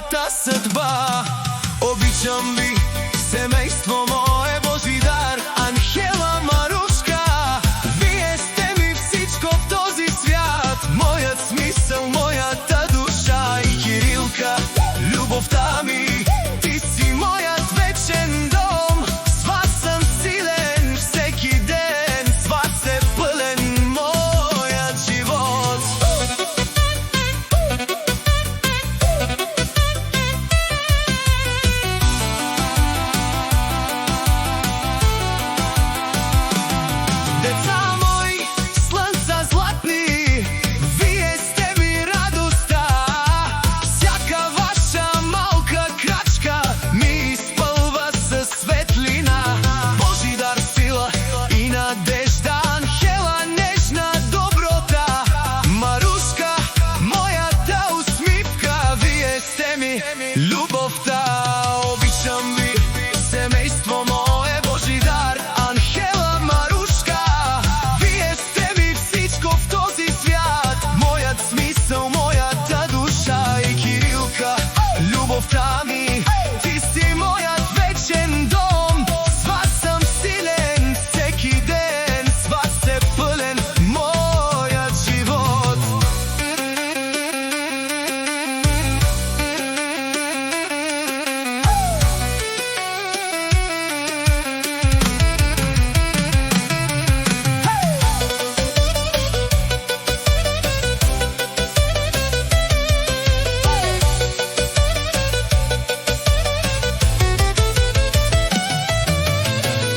мојата съдба. Обичам ви, семејство мое, Божидар, Анхела, Марушка. Вие сте ми всичко в този свят, мојот смисъл, мојата душа. И Кирилка, любовта ми, ти си мојот вечен дом. С вас съм силен всеки ден, с вас е пълен мојот живот. Деца мои, слънца златни, вие сте ми радостта. Всяка ваша малка крачка ми изпълва със светлина. Божидар, сила и надежда, Анхела, нежна доброта. Марушка, моята усмивка, вие сте ми любовта. Обичам ви, семейство мое, Божидар, Анхела, Марушка. Вие сте ми всичко в този свят, мојот смисъл, мојата душа. И Кирилка, любовта ми, ти си мојот вечен дом. С вас съм силен всеки ден, с вас е пълен мојот живот.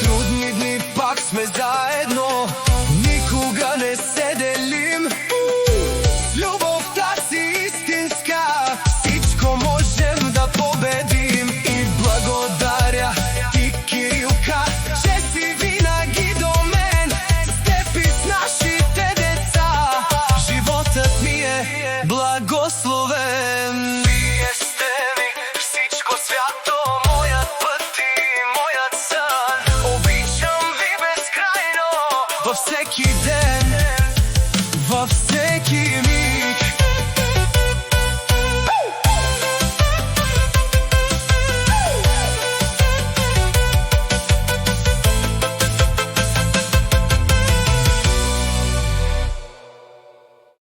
Трудни дни пак сме заедно, никога не се делим. С любовта си истинска, всичко можем да победим. И благодаря ти, Кирилка, че си винаги до мен. С теб и с нашите деца животът ми е благословен. Вие сте ми всичко свято, мојот път и мојот сън. Обичам ви безкрайно във всеки ден, във всеки миг.